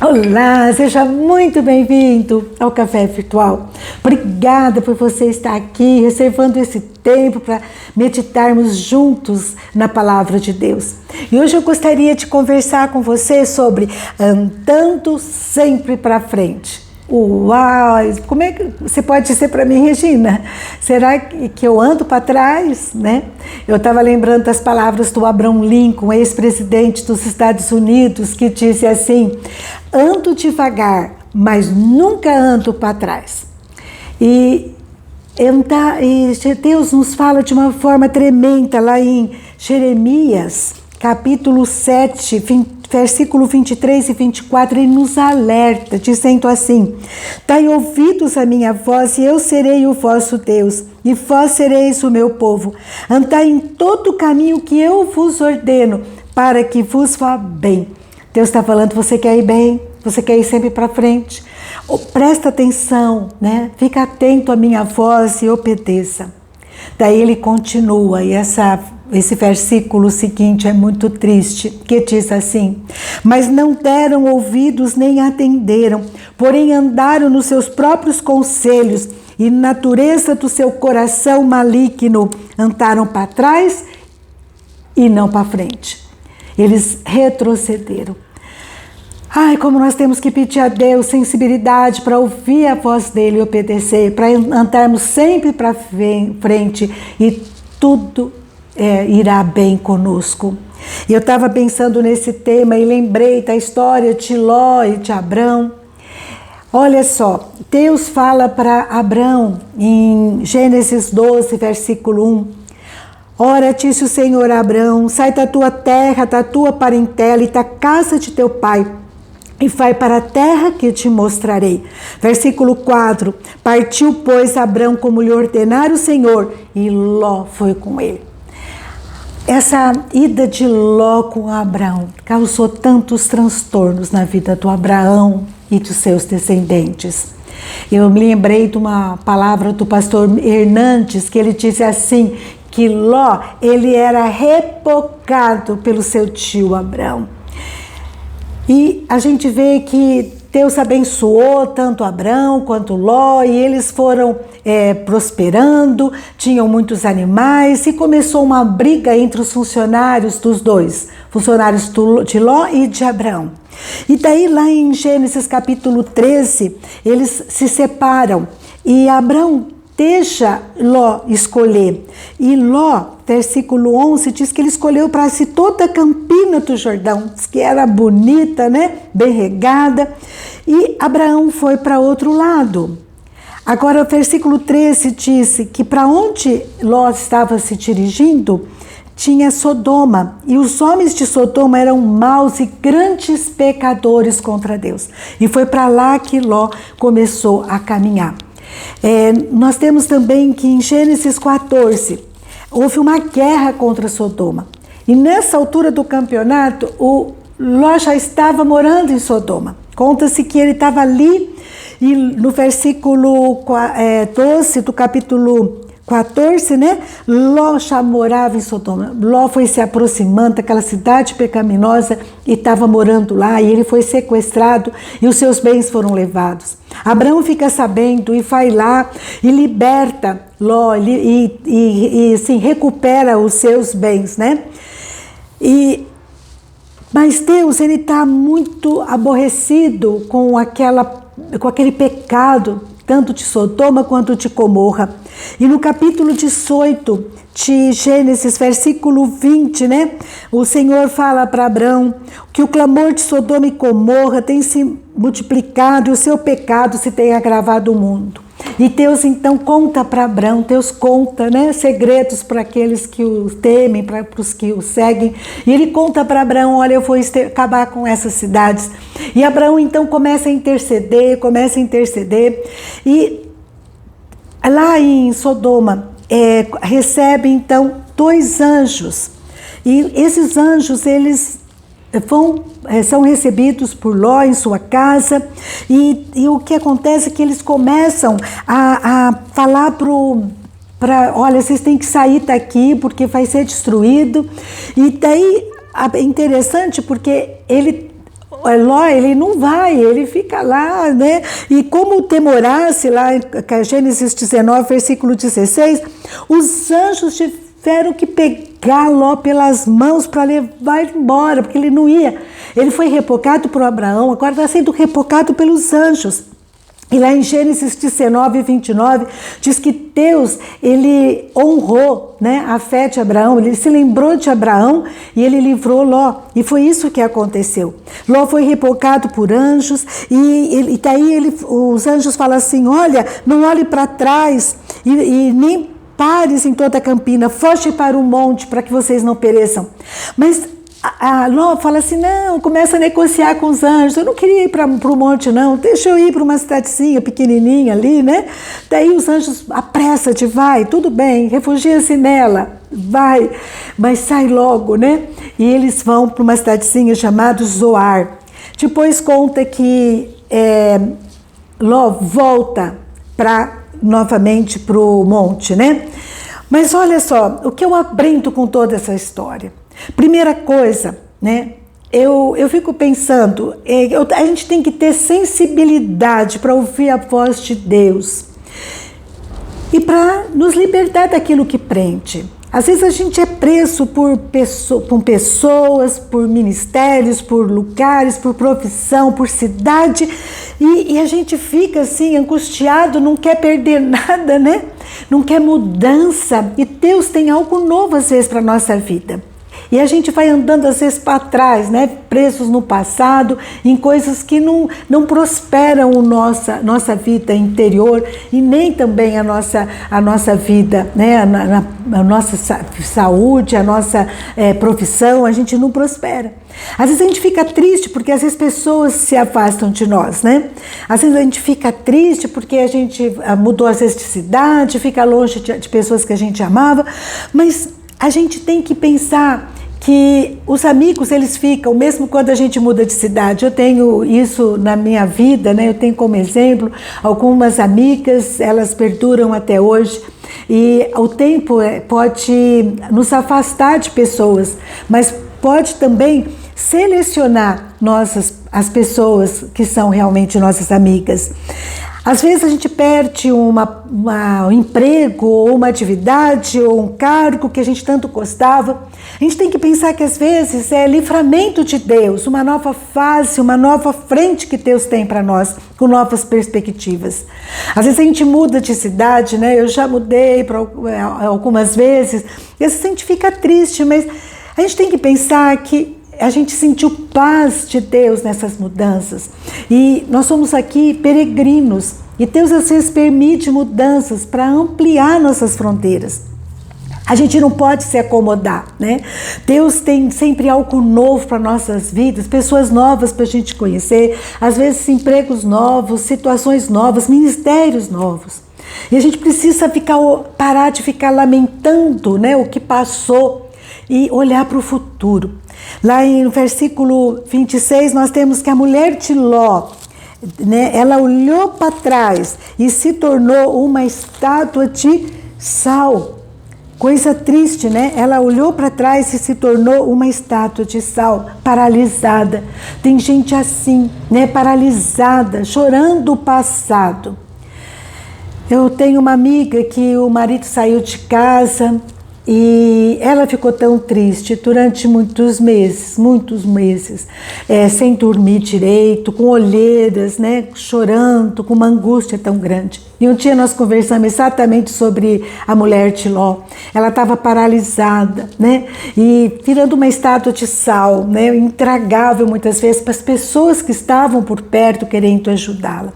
Olá, seja muito bem-vindo ao Café Virtual. Obrigada por você estar aqui, reservando esse tempo para meditarmos juntos na Palavra de Deus. E hoje eu gostaria de conversar com você sobre andando sempre para frente. Uau! Como é que você pode dizer para mim, Regina? Será que eu ando para trás, né? Eu estava lembrando das palavras do Abraham Lincoln, ex-presidente dos Estados Unidos, que disse assim: ando devagar, mas nunca ando para trás. E Deus nos fala de uma forma tremenda lá em Jeremias, capítulo 7, versículo 23 e 24, ele nos alerta, dizendo assim: dai ouvidos à minha voz, e eu serei o vosso Deus, e vós sereis o meu povo. Andai em todo o caminho que eu vos ordeno, para que vos vá bem. Deus está falando, você quer ir bem? Você quer ir sempre para frente? Presta atenção, né? Fica atento à minha voz e obedeça. Daí ele continua, e esse versículo seguinte é muito triste, que diz assim: mas não deram ouvidos nem atenderam, porém andaram nos seus próprios conselhos, e na natureza do seu coração maligno andaram para trás e não para frente. Eles retrocederam. Ai, como nós temos que pedir a Deus sensibilidade para ouvir a voz dele e obedecer, para andarmos sempre para frente e tudo irá bem conosco. E eu estava pensando nesse tema e lembrei da história de Ló e de Abrão. Olha só, Deus fala para Abrão em Gênesis 12, versículo 1. Ora, disse o Senhor a Abrão: sai da tua terra, da tua parentela e da casa de teu pai, e vai para a terra que te mostrarei. Versículo 4. Partiu, pois, Abrão como lhe ordenara o Senhor, e Ló foi com ele. Essa ida de Ló com Abrão causou tantos transtornos na vida do Abraão e dos seus descendentes. Eu me lembrei de uma palavra do pastor Hernandes, que ele disse assim, que Ló, ele era repocado pelo seu tio Abrão. E a gente vê que Deus abençoou tanto Abrão quanto Ló, e eles foram prosperando, tinham muitos animais, e começou uma briga entre os funcionários dos dois, funcionários de Ló e de Abrão. E daí lá em Gênesis capítulo 13, eles se separam, e Abrão deixa Ló escolher. E Ló, versículo 11, diz que ele escolheu para si toda a campina do Jordão, diz que era bonita, né? Bem regada. E Abraão foi para outro lado. Agora, o versículo 13 diz que para onde Ló estava se dirigindo, tinha Sodoma. E os homens de Sodoma eram maus e grandes pecadores contra Deus. E foi para lá que Ló começou a caminhar. Nós temos também que em Gênesis 14 houve uma guerra contra Sodoma, e nessa altura do campeonato o Ló já estava morando em Sodoma. Conta-se que ele estava ali, e no versículo 12 do capítulo 14, né? Ló já morava em Sodoma. Ló foi se aproximando daquela cidade pecaminosa e estava morando lá, e ele foi sequestrado e os seus bens foram levados. Abraão fica sabendo e vai lá e liberta Ló e assim, recupera os seus bens, né? Mas Deus, ele está muito aborrecido com aquele pecado, tanto de Sodoma quanto de Gomorra. E no capítulo 18 de Gênesis, versículo 20, né? O Senhor fala para Abrão que o clamor de Sodoma e Gomorra tem se multiplicado e o seu pecado se tem agravado o mundo. E Deus então conta para Abrão, Deus conta, né, segredos para aqueles que o temem, para os que o seguem. E ele conta para Abrão: olha, eu vou acabar com essas cidades. E Abrão então começa a interceder. E lá em Sodoma recebe então 2 anjos. E esses anjos, eles são recebidos por Ló em sua casa, e o que acontece é que eles começam a falar olha, vocês têm que sair daqui porque vai ser destruído. E daí é interessante porque Ló, ele não vai, ele fica lá, né? E como temorasse, lá em Gênesis 19, versículo 16, os anjos tiveram que pegar Ló pelas mãos para levar ele embora, porque ele não ia. Ele foi repocado por Abraão, agora está sendo repocado pelos anjos. E lá em Gênesis 19, 29, diz que Deus, ele honrou, né, a fé de Abraão, ele se lembrou de Abraão e ele livrou Ló. E foi isso que aconteceu. Ló foi repocado por anjos e daí os anjos falam assim, olha, não olhe para trás e nem pares em toda a campina, foge para o monte para que vocês não pereçam. Mas a Ló fala assim, não, começa a negociar com os anjos, eu não queria ir para o monte não, deixa eu ir para uma cidadezinha pequenininha ali, né? Daí os anjos, apressa-te, vai, tudo bem, refugia-se nela, vai, mas sai logo, né? E eles vão para uma cidadezinha chamada Zoar. Depois conta que Ló volta novamente para o monte, né? Mas olha só, o que eu aprendo com toda essa história? Primeira coisa, né? Eu fico pensando, a gente tem que ter sensibilidade para ouvir a voz de Deus e para nos libertar daquilo que prende. Às vezes a gente é preso por pessoas, por ministérios, por lugares, por profissão, por cidade e a gente fica assim angustiado, não quer perder nada, né? Não quer mudança e Deus tem algo novo às vezes para a nossa vida. E a gente vai andando às vezes para trás, né? Presos no passado, em coisas que não prosperam a nossa vida interior e nem também a nossa vida, né? A nossa saúde, a nossa profissão, a gente não prospera. Às vezes a gente fica triste porque às vezes pessoas se afastam de nós, né? Às vezes a gente fica triste porque a gente mudou às vezes de cidade, fica longe de pessoas que a gente amava, mas a gente tem que pensar que os amigos, eles ficam, mesmo quando a gente muda de cidade. Eu tenho isso na minha vida, né? Eu tenho como exemplo algumas amigas, elas perduram até hoje. E o tempo pode nos afastar de pessoas, mas pode também selecionar as pessoas que são realmente nossas amigas. Às vezes a gente perde um emprego, ou uma atividade, ou um cargo que a gente tanto gostava. A gente tem que pensar que às vezes é livramento de Deus, uma nova fase, uma nova frente que Deus tem para nós, com novas perspectivas. Às vezes a gente muda de cidade, né? Eu já mudei algumas vezes, e às vezes a gente fica triste, mas a gente tem que pensar que a gente sentiu paz de Deus nessas mudanças. E nós somos aqui peregrinos. E Deus às vezes permite mudanças para ampliar nossas fronteiras. A gente não pode se acomodar, né? Deus tem sempre algo novo para nossas vidas, pessoas novas para a gente conhecer, às vezes empregos novos, situações novas, ministérios novos. E a gente precisa parar de ficar lamentando, né, o que passou e olhar para o futuro. Lá no versículo 26, nós temos que a mulher de Ló, né, ela olhou para trás e se tornou uma estátua de sal. Coisa triste, né? Ela olhou para trás e se tornou uma estátua de sal, paralisada. Tem gente assim, né, paralisada, chorando o passado. Eu tenho uma amiga que o marido saiu de casa e ela ficou tão triste durante muitos meses, sem dormir direito, com olheiras, né, chorando, com uma angústia tão grande. E um dia nós conversamos exatamente sobre a mulher de Ló. Ela estava paralisada, né, e virando uma estátua de sal, né, intragável muitas vezes para as pessoas que estavam por perto querendo ajudá-la.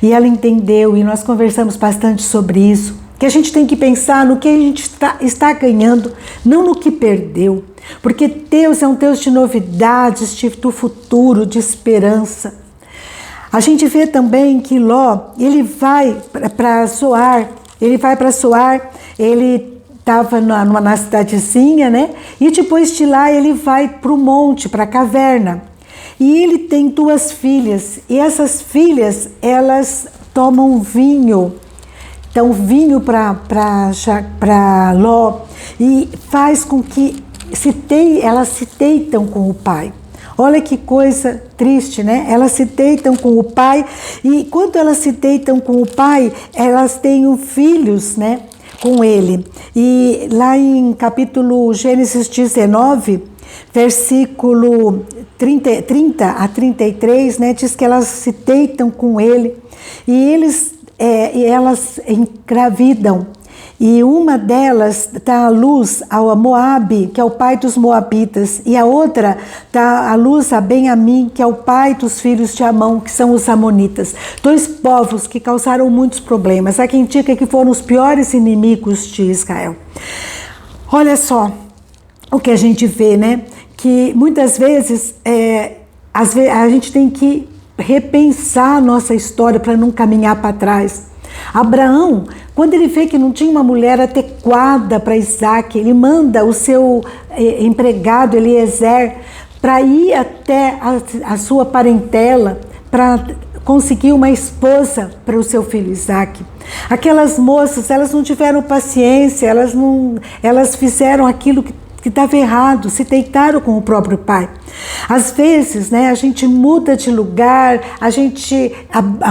E ela entendeu, e nós conversamos bastante sobre isso, que a gente tem que pensar no que a gente está ganhando, não no que perdeu. Porque Deus é um Deus de novidades, do futuro, de esperança. A gente vê também que Ló, ele vai para Zoar, ele estava na cidadezinha, né? E depois de lá ele vai para o monte, para a caverna. E ele tem 2 filhas, e essas filhas, elas tomam vinho. Então, vinho para Ló e faz com que elas se deitam com o pai. Olha que coisa triste, né? Elas se deitam com o pai e quando elas se deitam com o pai, elas têm filhos, né? Com ele. E lá em capítulo Gênesis 19, versículo 30 a 33, né? Diz que elas se deitam com ele e elas engravidam. E uma delas dá à luz ao Moabe, que é o pai dos moabitas, e a outra dá à luz a Benjamim, que é o pai dos filhos de Amon, que são os amonitas. 2 povos que causaram muitos problemas. Há quem diga que foram os piores inimigos de Israel. Olha só o que a gente vê, né? Que muitas vezes a gente tem que repensar a nossa história para não caminhar para trás. Abraão, quando ele vê que não tinha uma mulher adequada para Isaac, ele manda o seu empregado Eliezer para ir até a sua parentela para conseguir uma esposa para o seu filho Isaac. Aquelas moças, elas não tiveram paciência, elas fizeram aquilo que estava errado, se deitaram com o próprio pai. Às vezes, né, a gente muda de lugar, a gente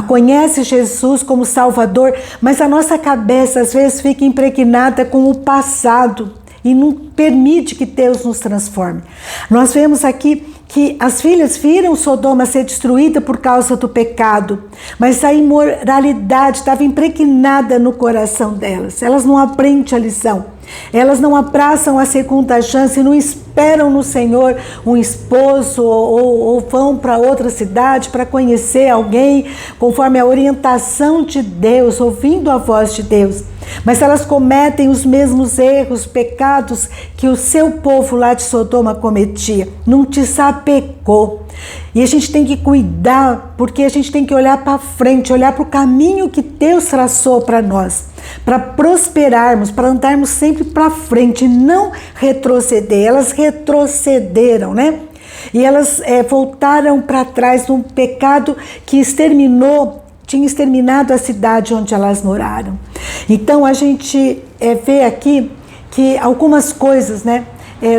conhece Jesus como Salvador, mas a nossa cabeça às vezes fica impregnada com o passado e não permite que Deus nos transforme. Nós vemos aqui que as filhas viram Sodoma ser destruída por causa do pecado, mas a imoralidade estava impregnada no coração delas. Elas não aprendem a lição. Elas não abraçam a segunda chance, não esperam no Senhor um esposo ou vão para outra cidade para conhecer alguém conforme a orientação de Deus, ouvindo a voz de Deus. Mas elas cometem os mesmos erros, pecados que o seu povo lá de Sodoma cometia. Não te sapecou. E a gente tem que cuidar, porque a gente tem que olhar para frente, olhar para o caminho que Deus traçou para nós, para prosperarmos, para andarmos sempre para frente, não retroceder. Elas retrocederam, né? E elas voltaram para trás num pecado que tinha exterminado a cidade onde elas moraram. Então a gente vê aqui que algumas coisas, né?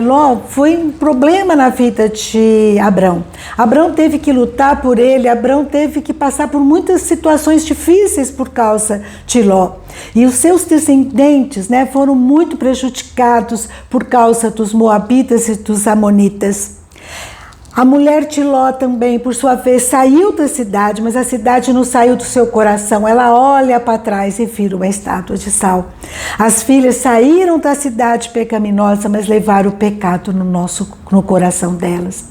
Ló foi um problema na vida de Abrão. Abrão teve que lutar por ele, Abrão teve que passar por muitas situações difíceis por causa de Ló. E os seus descendentes, né, foram muito prejudicados por causa dos moabitas e dos amonitas. A mulher de Ló também, por sua vez, saiu da cidade, mas a cidade não saiu do seu coração. Ela olha para trás e vira uma estátua de sal. As filhas saíram da cidade pecaminosa, mas levaram o pecado no coração delas.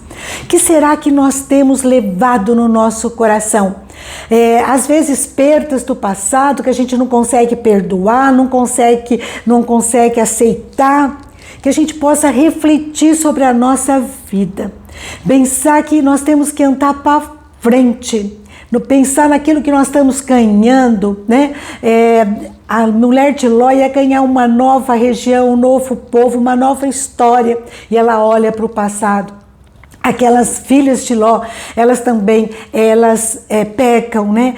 O que será que nós temos levado no nosso coração? Às vezes perdas do passado que a gente não consegue perdoar, não consegue aceitar, que a gente possa refletir sobre a nossa vida. Pensar que nós temos que andar para frente, pensar naquilo que nós estamos ganhando, né? A mulher de Ló ia ganhar uma nova região, um novo povo, uma nova história, e ela olha para o passado. Aquelas filhas de Ló, elas também, pecam, né?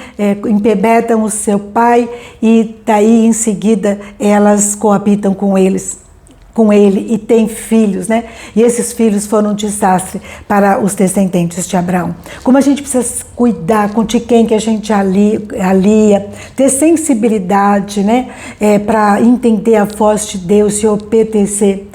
Embebedam o seu pai e daí em seguida elas coabitam com ele e tem filhos, né? E esses filhos foram um desastre para os descendentes de Abraão. Como a gente precisa cuidar com de quem que a gente alia, ter sensibilidade, né? Para entender a voz de Deus e obedecer,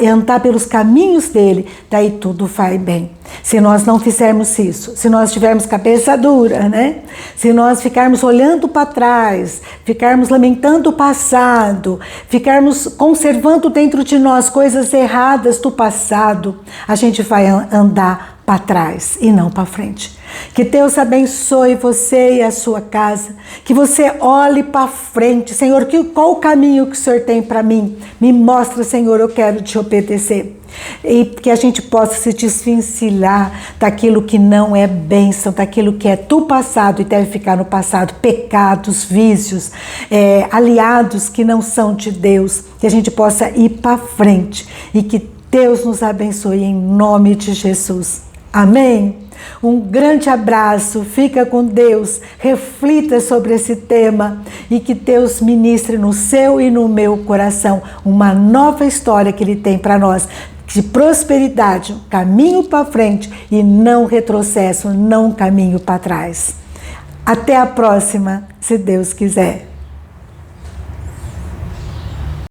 andar pelos caminhos dele, daí tudo vai bem. Se nós não fizermos isso, se nós tivermos cabeça dura, né? Se nós ficarmos olhando para trás, ficarmos lamentando o passado, ficarmos conservando dentro de nós coisas erradas do passado, a gente vai andar para trás e não para frente. Que Deus abençoe você e a sua casa, que você olhe para frente. Senhor, qual o caminho que o Senhor tem para mim? Me mostra, Senhor, eu quero te obedecer. E que a gente possa se desvencilhar daquilo que não é bênção, daquilo que é do passado e deve ficar no passado, pecados, vícios, aliados que não são de Deus, que a gente possa ir para frente e que Deus nos abençoe em nome de Jesus. Amém? Um grande abraço, fica com Deus, reflita sobre esse tema e que Deus ministre no seu e no meu coração uma nova história que Ele tem para nós. de prosperidade, um caminho para frente e não retrocesso, não caminho para trás. Até a próxima, se Deus quiser.